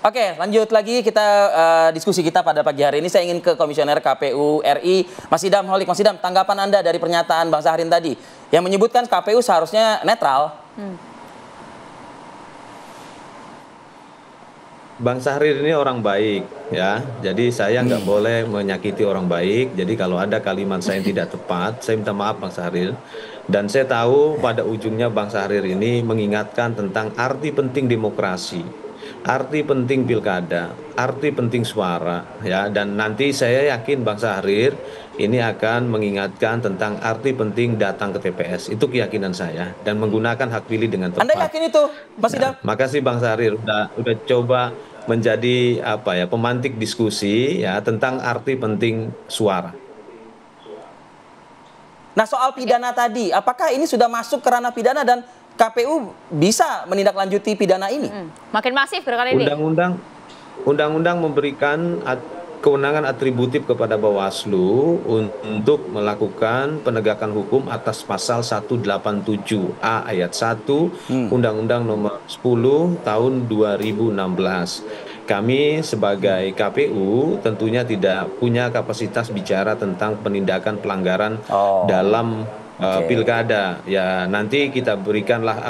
Oke, lanjut lagi kita diskusi kita pada pagi hari ini. Saya ingin ke Komisioner KPU RI, Mas Idam Holik. Mas Idam, tanggapan Anda dari pernyataan Bang Syahrin tadi yang menyebutkan KPU seharusnya netral. Bang Syahrir ini orang baik ya, jadi saya nggak boleh menyakiti orang baik. Jadi kalau ada kalimat saya yang tidak tepat, saya minta maaf Bang Syahrir. Dan saya tahu pada ujungnya Bang Syahrir ini mengingatkan tentang arti penting demokrasi, arti penting pilkada, arti penting suara ya. Dan nanti saya yakin Bang Syahrir ini akan mengingatkan tentang arti penting datang ke TPS. Itu keyakinan saya dan menggunakan hak pilih dengan tepat. Anda yakin itu, Mas Idam? Makasih Bang Syahrir udah coba menjadi pemantik diskusi ya tentang arti penting suara. Nah, soal pidana tadi, apakah ini sudah masuk ke ranah pidana dan KPU bisa menindaklanjuti pidana ini? Makin masif kali ini. Undang-undang memberikan kewenangan atributif kepada Bawaslu untuk melakukan penegakan hukum atas pasal 187A ayat 1 Undang-Undang nomor 10 tahun 2016. Kami sebagai KPU tentunya tidak punya kapasitas bicara tentang penindakan pelanggaran dalam pilkada. Ya nanti kita berikanlah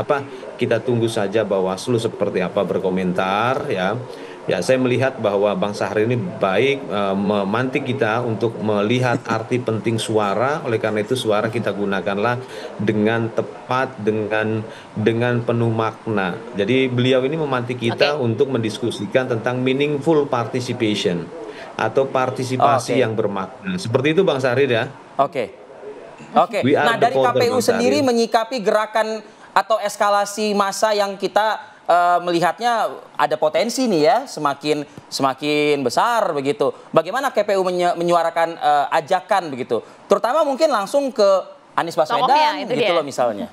kita tunggu saja Bawaslu seperti apa berkomentar ya. Ya, saya melihat bahwa Bang Syahrir ini baik memantik kita untuk melihat arti penting suara. Oleh karena itu suara kita gunakanlah dengan tepat, dengan penuh makna. Jadi beliau ini memantik kita untuk mendiskusikan tentang meaningful participation atau partisipasi yang bermakna. Seperti itu Bang Syahrir ya. Oke. Nah, dari KPU sendiri menyikapi gerakan atau eskalasi massa yang kita melihatnya ada potensi nih ya semakin besar begitu. Bagaimana KPU menyuarakan ajakan begitu, terutama mungkin langsung ke Anies Baswedan gitu loh misalnya.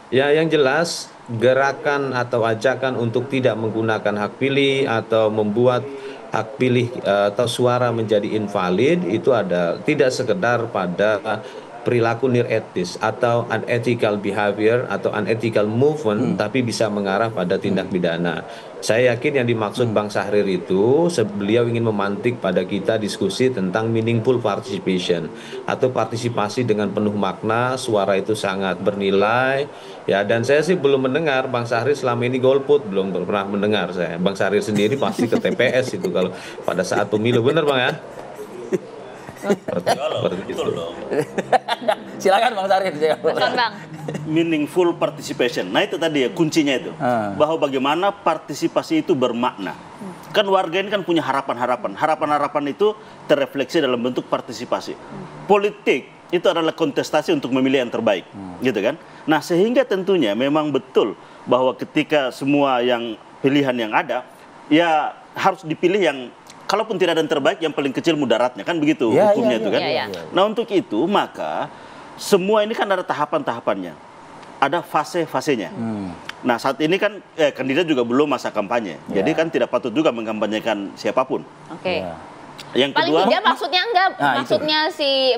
Ya yang jelas gerakan atau ajakan untuk tidak menggunakan hak pilih atau membuat hak pilih atau suara menjadi invalid itu ada tidak sekedar pada perilaku etis atau unethical behavior atau unethical movement tapi bisa mengarah pada tindak pidana. Saya yakin yang dimaksud Bang Syahrir itu beliau ingin memantik pada kita diskusi tentang meaningful participation atau partisipasi dengan penuh makna. Suara itu sangat bernilai ya, dan saya sih belum mendengar Bang Syahrir selama ini golput, belum pernah mendengar saya. Bang Syahrir sendiri pasti ke TPS itu kalau pada saat pemilu, benar Bang ya? Betul dong. Silakan Bang Syahrir. Bang. Meaningful participation. Nah itu tadi ya kuncinya itu. Bahwa bagaimana partisipasi itu bermakna. Kan warga ini kan punya harapan-harapan. Harapan-harapan itu terrefleksi dalam bentuk partisipasi. Politik itu adalah kontestasi untuk memilih yang terbaik. Gitu kan. Nah sehingga tentunya memang betul bahwa ketika semua yang pilihan yang ada, ya harus dipilih yang kalaupun tidak ada yang terbaik, yang paling kecil mudaratnya, kan begitu hukumnya itu kan. Nah untuk itu maka semua ini kan ada tahapan-tahapannya, ada fase-fasenya. Nah saat ini kan kandidat juga belum masa kampanye, jadi kan tidak patut juga mengkampanyekan siapapun. Yang kedua, paling tidak maksudnya maksudnya si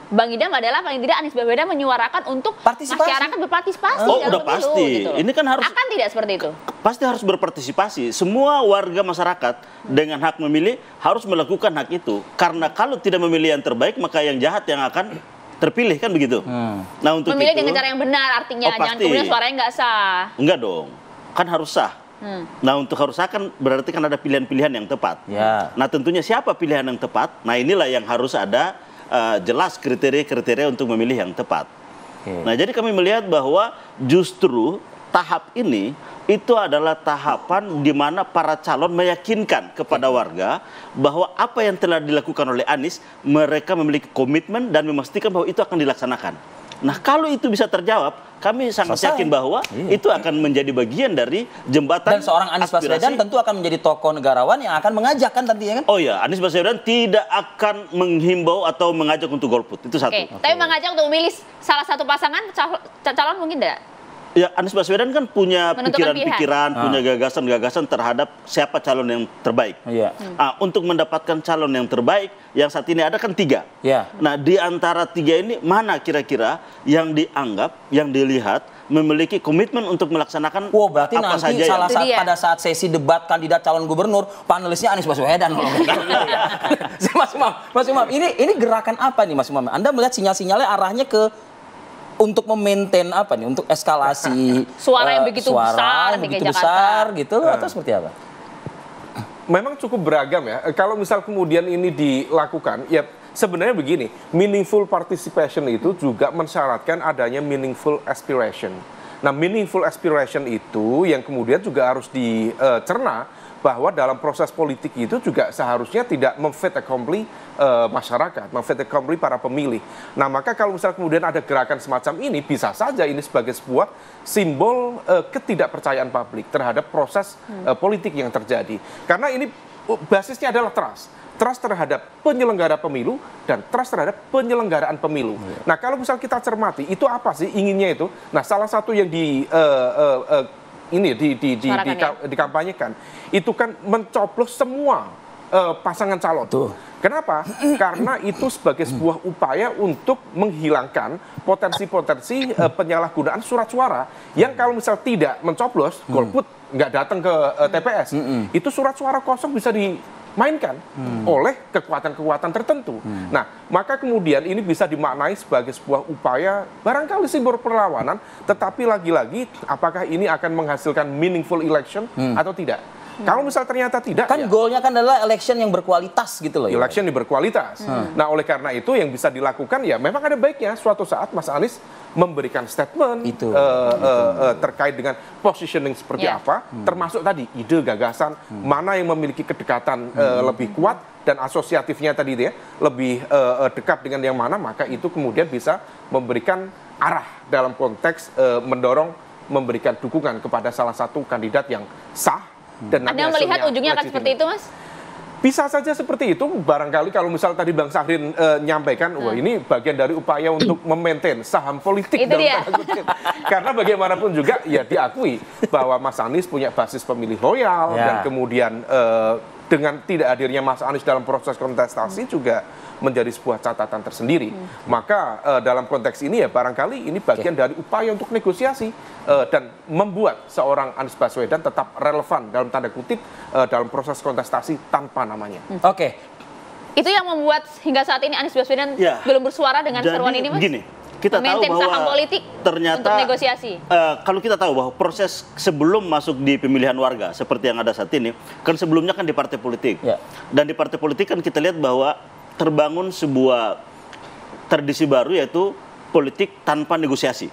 Bang Idam adalah paling tidak Anies Baswedan menyuarakan untuk masyarakat berpartisipasi. Oh udah pasti, gitu. Ini kan harus akan tidak seperti itu. Pasti harus berpartisipasi. Semua warga masyarakat dengan hak memilih harus melakukan hak itu. Karena kalau tidak memilih yang terbaik, maka yang jahat yang akan terpilih, kan begitu. Nah untuk memilih itu, dengan cara yang benar artinya, jangan kemudian suaranya nggak sah. Enggak dong, kan harus sah. Nah untuk harus sah kan berarti kan ada pilihan-pilihan yang tepat. Nah tentunya siapa pilihan yang tepat? Nah inilah yang harus ada jelas kriteria-kriteria untuk memilih yang tepat. Nah jadi kami melihat bahwa justru tahap ini itu adalah tahapan di mana para calon meyakinkan kepada warga bahwa apa yang telah dilakukan oleh Anies, mereka memiliki komitmen dan memastikan bahwa itu akan dilaksanakan. Nah kalau itu bisa terjawab, kami sangat yakin bahwa itu akan menjadi bagian dari jembatan. Dan seorang Anies Baswedan tentu akan menjadi tokoh negarawan yang akan mengajak kan tentunya kan? Oh ya, Anies Baswedan tidak akan menghimbau atau mengajak untuk golput, itu satu. Tapi mengajak untuk memilih salah satu pasangan calon mungkin tidak? Ya, Anies Baswedan kan punya pikiran-pikiran, punya gagasan-gagasan terhadap siapa calon yang terbaik. Untuk mendapatkan calon yang terbaik, yang saat ini ada kan 3. Nah, di antara 3 ini, mana kira-kira yang dianggap, yang dilihat, memiliki komitmen untuk melaksanakan berarti apa nanti saja pada saat sesi debat kandidat calon gubernur, panelisnya Anies Baswedan. Mas Umam, ini gerakan apa nih Mas Umam? Anda melihat sinyal-sinyalnya arahnya ke untuk memaintain apa nih? Untuk eskalasi suara yang begitu besar gitu atau seperti apa? Memang cukup beragam ya. Kalau misal kemudian ini dilakukan, ya sebenarnya begini, meaningful participation itu juga mensyaratkan adanya meaningful aspiration. Nah, meaningful aspiration itu yang kemudian juga harus dicerna bahwa dalam proses politik itu juga seharusnya tidak memfait accompli masyarakat, memfait accompli para pemilih. Nah, maka kalau misal kemudian ada gerakan semacam ini, bisa saja ini sebagai sebuah simbol ketidakpercayaan publik terhadap proses politik yang terjadi. Karena ini basisnya adalah trust terhadap penyelenggara pemilu dan trust terhadap penyelenggaraan pemilu. Nah, kalau misal kita cermati, itu apa sih inginnya itu? Nah, salah satu yang dikampanyekan itu kan mencoblos semua pasangan calon. Kenapa? Karena itu sebagai sebuah upaya untuk menghilangkan potensi-potensi penyalahgunaan surat suara yang kalau misal tidak mencoblos, golput nggak datang ke TPS, itu surat suara kosong bisa dimainkan oleh kekuatan-kekuatan tertentu. Nah, maka kemudian ini bisa dimaknai sebagai sebuah upaya barangkali simbol perlawanan, tetapi lagi-lagi apakah ini akan menghasilkan meaningful election atau tidak? Kalau misal ternyata tidak, kan goalnya kan adalah election yang berkualitas gitu loh. Election yang berkualitas. Nah, oleh karena itu yang bisa dilakukan ya memang ada baiknya suatu saat Mas Anies memberikan statement terkait dengan positioning seperti apa, termasuk tadi ide gagasan mana yang memiliki kedekatan lebih kuat dan asosiatifnya tadi itu ya lebih dekat dengan yang mana, maka itu kemudian bisa memberikan arah dalam konteks mendorong memberikan dukungan kepada salah satu kandidat yang sah. Dan Anda melihat ujungnya akan seperti itu, Mas? Bisa saja seperti itu, barangkali kalau misal tadi Bang Syahrin nyampaikan, wah ini bagian dari upaya untuk memaintain saham politik dalam tanda kutip. Karena bagaimanapun juga ya diakui bahwa Mas Anies punya basis pemilih loyal dan kemudian dengan tidak hadirnya Mas Anies dalam proses kontestasi juga menjadi sebuah catatan tersendiri. Maka dalam konteks ini ya barangkali ini bagian dari upaya untuk negosiasi dan membuat seorang Anies Baswedan tetap relevan dalam tanda kutip dalam proses kontestasi tanpa namanya. Itu yang membuat hingga saat ini Anies Baswedan belum bersuara dengan seruan ini, Mas? Gini, kita tahu bahwa ternyata untuk negosiasi. Kalau kita tahu bahwa proses sebelum masuk di pemilihan warga seperti yang ada saat ini, kan sebelumnya kan di partai politik. Dan di partai politik kan kita lihat bahwa terbangun sebuah tradisi baru yaitu politik tanpa negosiasi.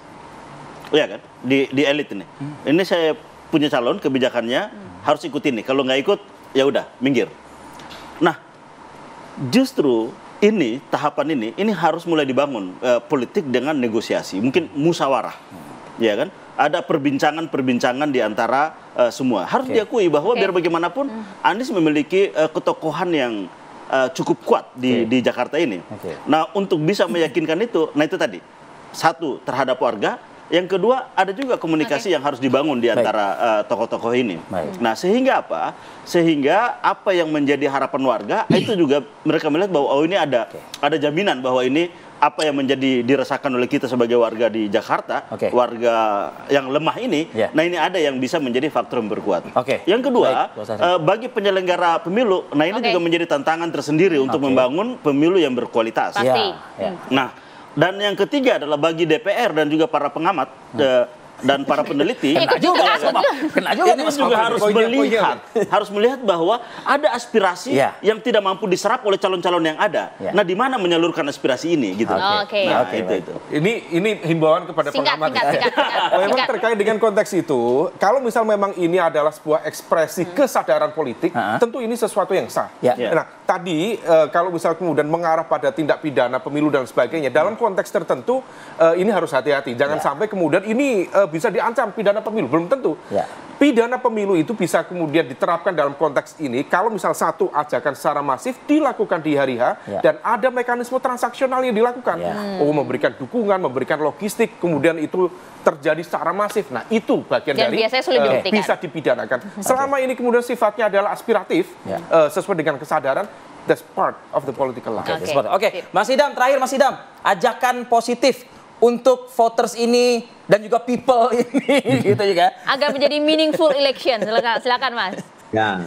Iya kan? Di elit ini. Ini saya punya calon, kebijakannya harus ikut ini. Kalau nggak ikut, ya udah minggir. Nah, justru ini tahapan ini harus mulai dibangun politik dengan negosiasi, mungkin musyawarah, ya kan? Ada perbincangan di antara semua. Harus diakui bahwa biar bagaimanapun Anies memiliki ketokohan yang cukup kuat di Jakarta ini. Nah, untuk bisa meyakinkan itu, nah itu tadi satu terhadap warga. Yang kedua, ada juga komunikasi yang harus dibangun di antara tokoh-tokoh ini. Nah, sehingga apa? Sehingga apa yang menjadi harapan warga, itu juga mereka melihat bahwa ini ada jaminan bahwa ini apa yang menjadi dirasakan oleh kita sebagai warga di Jakarta, warga yang lemah ini, nah ini ada yang bisa menjadi faktor yang berkuat. Yang kedua, bagi penyelenggara pemilu, nah ini juga menjadi tantangan tersendiri untuk membangun pemilu yang berkualitas. Nah, dan yang ketiga adalah bagi DPR dan juga para pengamat dan para peneliti juga harus melihat bahwa ada aspirasi yang tidak mampu diserap oleh calon-calon yang ada. Nah, di mana menyalurkan aspirasi ini gitu. Itu. Ini himbauan kepada pengamat. Memang terkait dengan konteks itu, kalau misal memang ini adalah sebuah ekspresi kesadaran politik, tentu ini sesuatu yang sah. Nah, tadi kalau misal kemudian mengarah pada tindak pidana pemilu dan sebagainya, dalam konteks tertentu ini harus hati-hati. Jangan sampai kemudian ini bisa diancam pidana pemilu, belum tentu. Pidana pemilu itu bisa kemudian diterapkan dalam konteks ini kalau misal satu ajakan secara masif dilakukan di hari H dan ada mekanisme transaksional yang dilakukan. Memberikan dukungan, memberikan logistik, kemudian itu terjadi secara masif. Nah, itu bagian dan dari bisa dipidanakan. Selama ini kemudian sifatnya adalah aspiratif, sesuai dengan kesadaran, that's part of the political life. Oke, Mas Idam, terakhir Mas Idam, ajakan positif untuk voters ini dan juga people ini gitu juga. Agar menjadi meaningful election. Silakan Mas. Ya.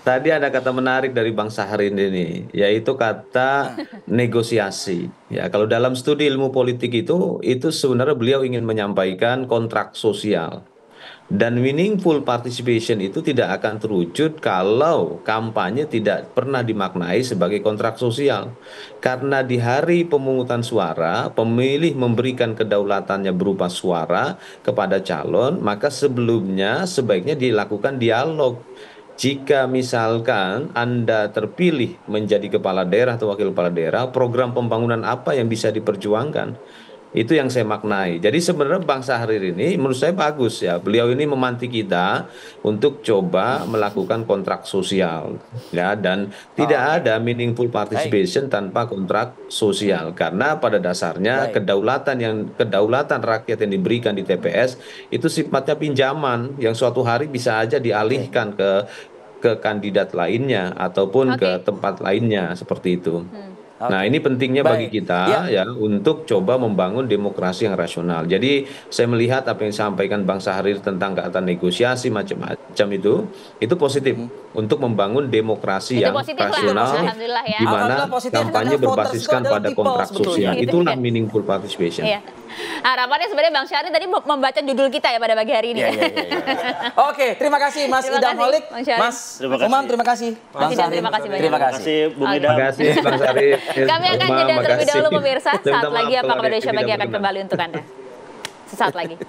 Tadi ada kata menarik dari Bang Syahrir ini, yaitu kata negosiasi. Ya, kalau dalam studi ilmu politik itu sebenarnya beliau ingin menyampaikan kontrak sosial. Dan meaningful participation itu tidak akan terwujud kalau kampanye tidak pernah dimaknai sebagai kontrak sosial. Karena di hari pemungutan suara, pemilih memberikan kedaulatannya berupa suara kepada calon, maka sebelumnya sebaiknya dilakukan dialog. Jika misalkan Anda terpilih menjadi kepala daerah atau wakil kepala daerah, program pembangunan apa yang bisa diperjuangkan? Itu yang saya maknai. Jadi sebenarnya Bang Syahrir ini menurut saya bagus ya. Beliau ini memantik kita untuk coba melakukan kontrak sosial ya, dan tidak ada meaningful participation tanpa kontrak sosial, karena pada dasarnya kedaulatan rakyat yang diberikan di TPS itu sifatnya pinjaman yang suatu hari bisa aja dialihkan ke kandidat lainnya ataupun ke tempat lainnya seperti itu. Nah, ini pentingnya bagi kita ya untuk coba membangun demokrasi yang rasional. Jadi saya melihat apa yang disampaikan Bang Syahrir tentang kata negosiasi macam itu positif untuk membangun demokrasi yang rasional, di mana kampanye berbasiskan pada kontrak sosial. Itulah meaningful participation. Harapannya sebenarnya Bang Syahrir tadi membaca judul kita ya pada pagi hari ini. Oke, terima kasih Mas Idam Holik, Mas Umam, terima kasih. Bang Syahrir, terima kasih. Bung Idam. Terima kasih Bang Syahrir. Kami akan jeda terlebih dahulu pemirsa. Saat lagi Apakah Indonesia Bagi akan kembali untuk Anda. Sesaat lagi.